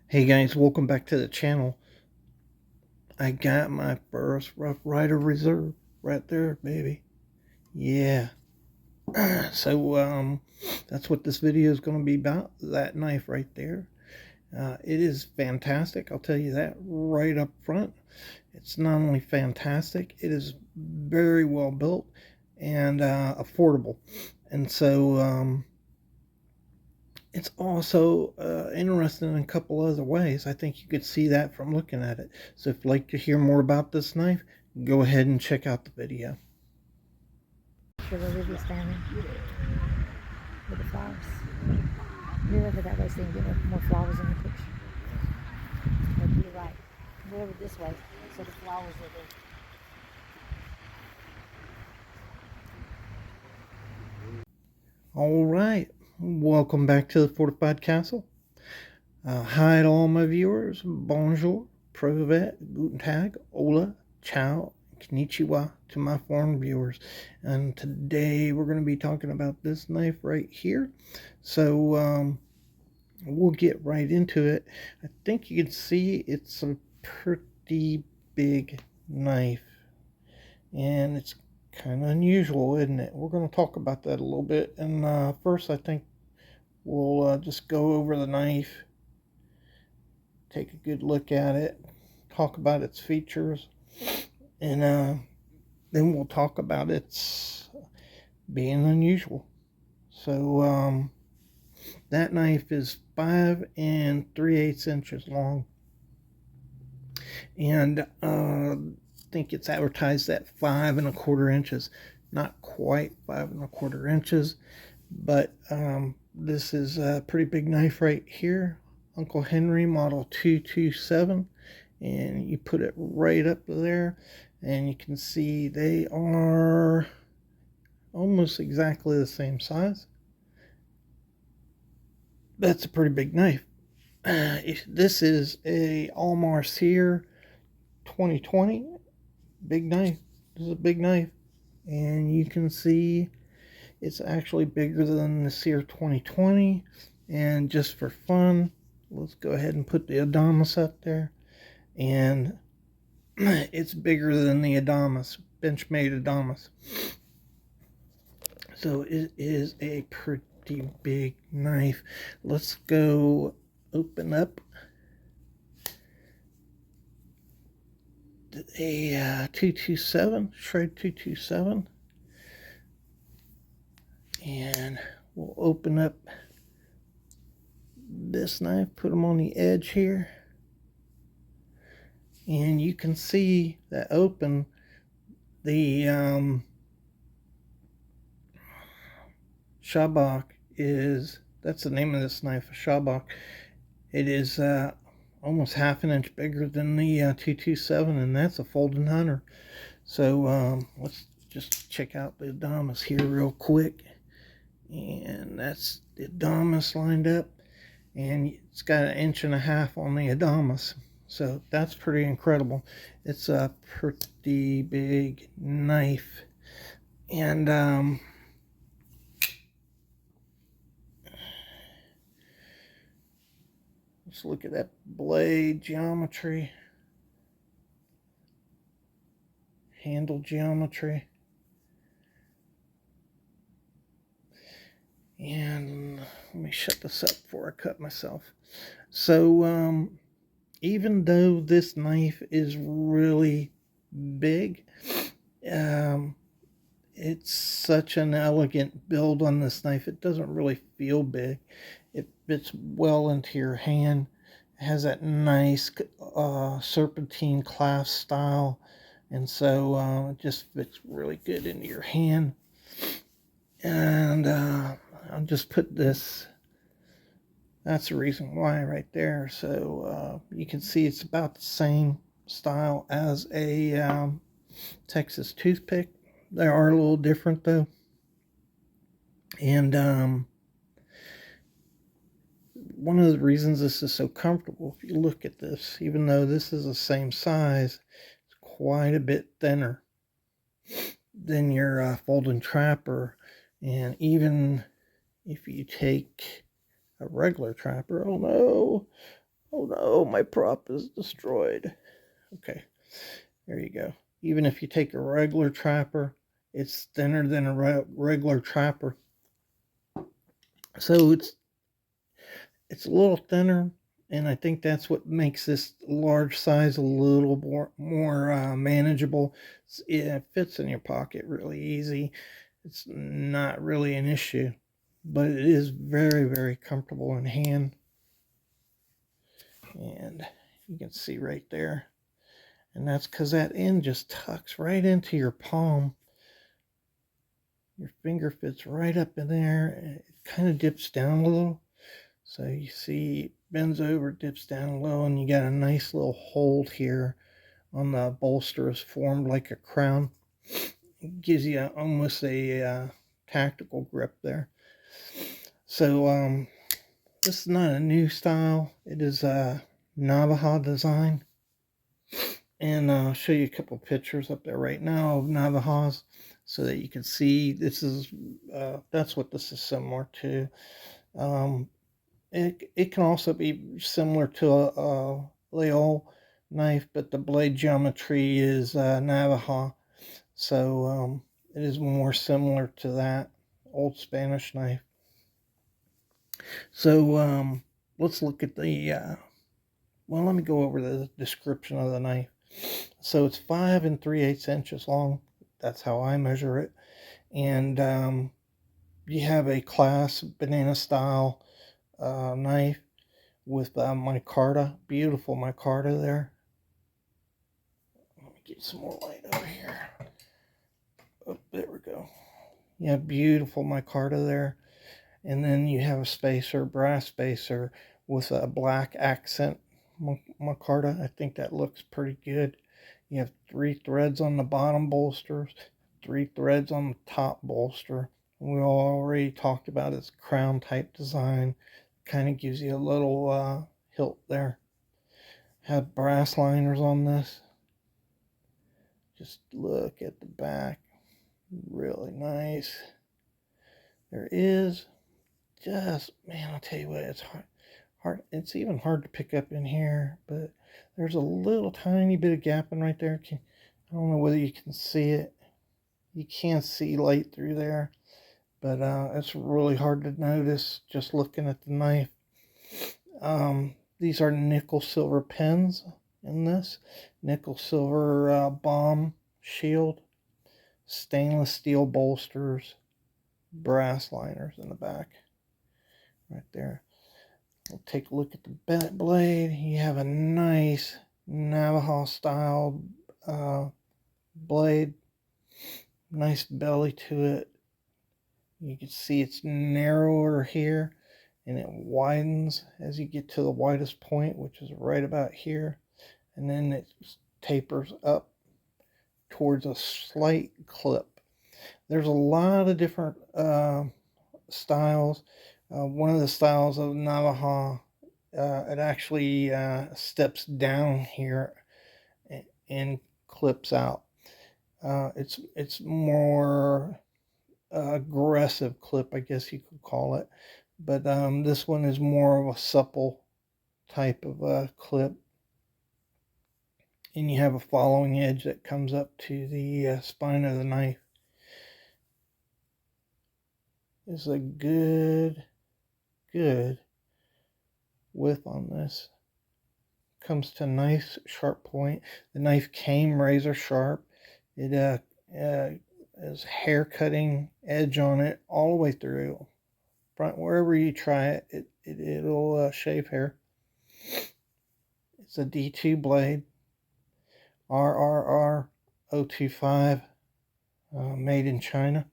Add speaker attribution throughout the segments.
Speaker 1: Hey guys, welcome back to the channel. I got my first Rough Ryder reserve right there, baby. Yeah. So that's what this video is going to be about, that knife right there. It is fantastic, I'll tell you that right up front. It's not only fantastic, it is very well built and affordable. And so it's also interesting in a couple other ways. I think you could see that from looking at it. So if you'd like to hear more about this knife, go ahead and check out the video.
Speaker 2: Where Ruby's standing with the flowers. Move over that way so you can get more flowers in the picture. Or to your right. Move over this way so the flowers are there.
Speaker 1: All right, welcome back to the Fortified Castle. Hi to all my viewers. Bonjour, Provet, Guten Tag, Hola, Ciao, Konnichiwa to my foreign viewers. And today we're going to be talking about this knife right here. So we'll get right into it. I think you can see it's a pretty big knife. And it's kind of unusual, isn't it? We're going to talk about that a little bit. And first, I think we'll just go over the knife, take a good look at it, talk about its features, and then we'll talk about its being unusual. So that knife is 5 3/8 inches long, and I think it's advertised at 5 1/4 inches. Not quite 5 1/4 inches, but this is a pretty big knife right here. Uncle Henry model 227, and you put it right up there and you can see they are almost exactly the same size. That's a pretty big knife. This is a Almar Sear 2020 big knife. This is a big knife, and you can see it's actually bigger than the Sear 2020. And just for fun, let's go ahead and put the Adamas up there, and it's bigger than the Adamas, Benchmade Adamas. So it is a pretty big knife. Let's go open up a 227, Shred 227, and we'll open up this knife, put them on the edge here, and you can see that open the Sabacc is, that's the name of this knife, a Sabacc. It is almost 1/2 inch bigger than the 227, and that's a folding hunter. So let's just check out the Adamas here real quick, and that's the Adamas lined up, and it's got 1.5 inches on the Adamas. So that's pretty incredible. It's a pretty big knife. And let's look at that blade geometry, handle geometry. And let me shut this up before I cut myself. So even though this knife is really big, it's such an elegant build on this knife. It doesn't really feel big. It fits well into your hand. It has that nice serpentine clasp style, and so it just fits really good into your hand. And I'll just put this, that's the reason why right there. So you can see it's about the same style as a Texas toothpick. They are a little different though. And one of the reasons this is so comfortable, if you look at this, even though this is the same size, it's quite a bit thinner. than your folding trapper. And even if you take a regular trapper, oh no, my prop is destroyed. Okay, there you go. Even if you take a regular trapper, it's thinner than a regular trapper. So it's a little thinner, and I think that's what makes this large size a little more manageable. It fits in your pocket really easy. It's not really an issue, but it is very comfortable in hand, and you can see right there. And that's because that end just tucks right into your palm. Your finger fits right up in there, and it kind of dips down a little. So you see, it bends over, dips down low, and you got a nice little hold here on the bolster, is formed like a crown. It gives you almost a tactical grip there. So this is not a new style. It is a navaja design, and I'll show you a couple pictures up there right now of navajas, so that you can see this is that's what this is similar to. Um, it can also be similar to a Leol knife, but the blade geometry is Navaja, so it is more similar to that old Spanish knife. So let's look at the. Well, let me go over the description of the knife. So it's 5 3/8 inches long. That's how I measure it, and you have a class banana style knife with micarta, beautiful micarta there. Let me get some more light over here. Oh, there we go. Yeah, beautiful micarta there. And then you have a spacer, brass spacer with a black accent micarta. I think that looks pretty good. You have 3 threads on the bottom bolsters, 3 threads on the top bolster. We already talked about its crown type design. Kind of gives you a little hilt there. Have brass liners on this. Just look at the back. Really nice. There is just, man, I'll tell you what, it's hard. It's even hard to pick up in here, but there's a little tiny bit of gapping right there. I don't know whether you can see it. You can't see light through there, but it's really hard to notice just looking at the knife. These are nickel silver pins in this. Nickel silver bomb shield. Stainless steel bolsters. Brass liners in the back. Right there. We'll take a look at the blade. You have a nice Navajo style blade. Nice belly to it. You can see it's narrower here, and it widens as you get to the widest point, which is right about here, and then it tapers up towards a slight clip. There's a lot of different styles. One of the styles of Navajo, it actually steps down here and clips out. It's more aggressive clip, I guess you could call it. But this one is more of a supple type of clip. And you have a following edge that comes up to the spine of the knife. It's a good width on this. Comes to a nice sharp point. The knife came razor sharp. It has hair cutting edge on it all the way through. Front, wherever you try it, it'll shave hair. It's a D2 blade, RRR 025, made in China,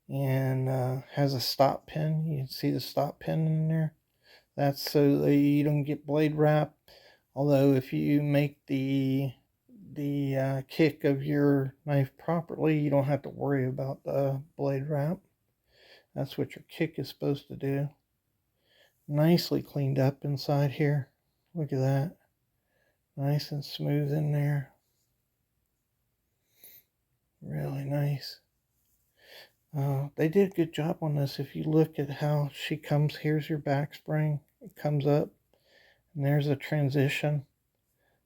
Speaker 1: and has a stop pin. You can see the stop pin in there. That's so that you don't get blade wrap. Although if you make the kick of your knife properly, you don't have to worry about the blade wrap. That's what your kick is supposed to do. Nicely cleaned up inside here. Look at that. Nice and smooth in there. Really nice. They did a good job on this. If you look at how she comes, here's your back spring. It comes up, and there's a transition.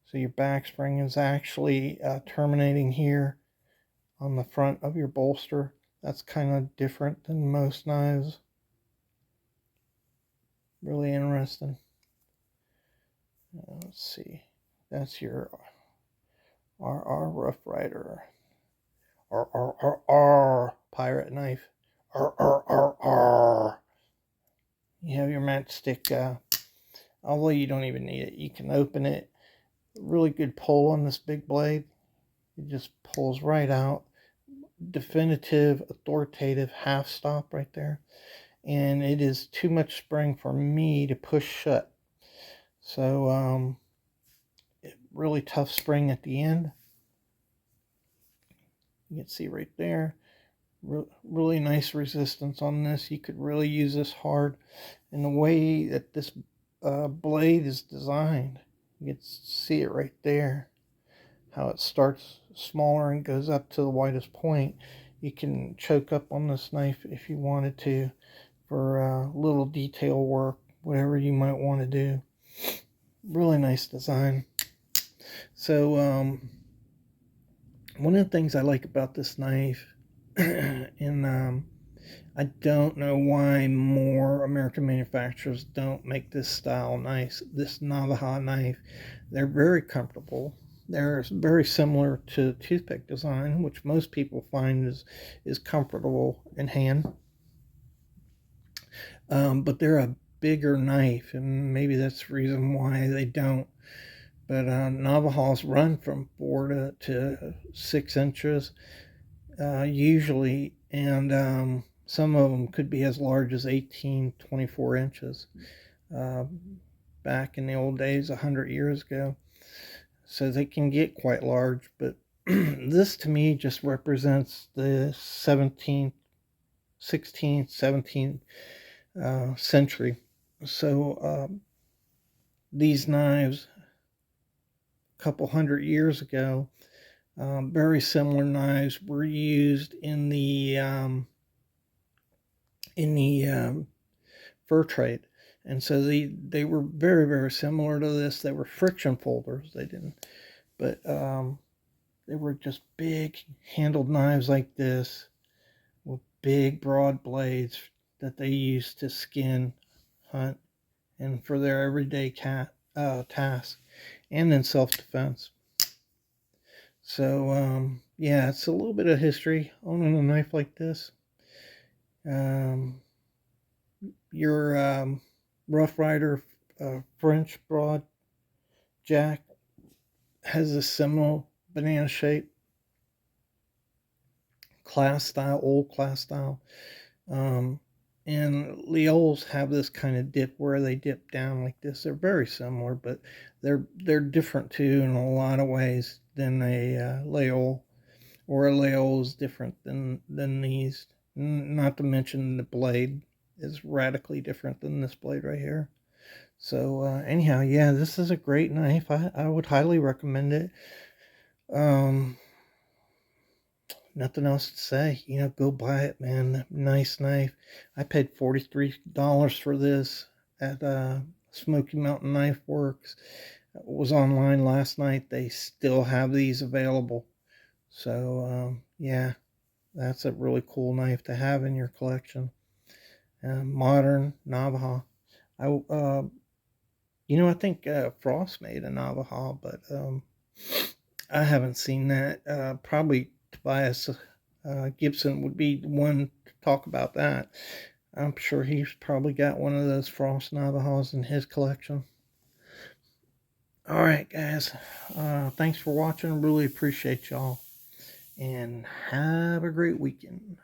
Speaker 1: So your back spring is actually terminating here on the front of your bolster. That's kind of different than most knives. Really interesting. Let's see. That's your Rough Ryder. Pirate knife. You have your matchstick. Although you don't even need it, you can open it. Really good pull on this big blade. It just pulls right out. Definitive, authoritative half stop right there. And it is too much spring for me to push shut. So, really tough spring at the end. You can see right there. Really nice resistance on this. You could really use this hard. And the way that this blade is designed, you can see it right there. How it starts smaller and goes up to the widest point. You can choke up on this knife if you wanted to for little detail work, whatever you might want to do. Really nice design. So one of the things I like about this knife, and I don't know why more American manufacturers don't make this style nice, this navaja knife. They're very comfortable. They're very similar to toothpick design, which most people find is comfortable in hand. But they're a bigger knife, and maybe that's the reason why they don't. But navajas run from 4 to 6 inches usually, and some of them could be as large as 18, 24 inches back in the old days, 100 years ago. So they can get quite large, but this to me just represents the 17th, 16th, 17th century. So these knives, a couple hundred years ago, very similar knives were used in the fur trade, and so they were very, very similar to this. They were friction folders. They didn't, but they were just big handled knives like this with big broad blades that they used to skin, hunt, and for their everyday task, and in self-defense. So yeah, it's a little bit of history owning a knife like this. Your Rough Ryder French broad jack has a similar banana shape, old class style. And Leols have this kind of dip where they dip down like this. They're very similar, but they're different too in a lot of ways than a Leol, or a Leol is different than these. Not to mention the blade is radically different than this blade right here. So anyhow, yeah, this is a great knife. I would highly recommend it. Nothing else to say. Go buy it, man. Nice knife. I paid $43 for this at Smoky Mountain Knife Works. It was online last night. They still have these available. So yeah, that's a really cool knife to have in your collection. Modern Navaja. I think Frost made a Navaja, but I haven't seen that. Probably Tobias Gibson would be the one to talk about that. I'm sure he's probably got one of those Frost Navajas in his collection. All right, guys. Thanks for watching. Really appreciate y'all. And have a great weekend.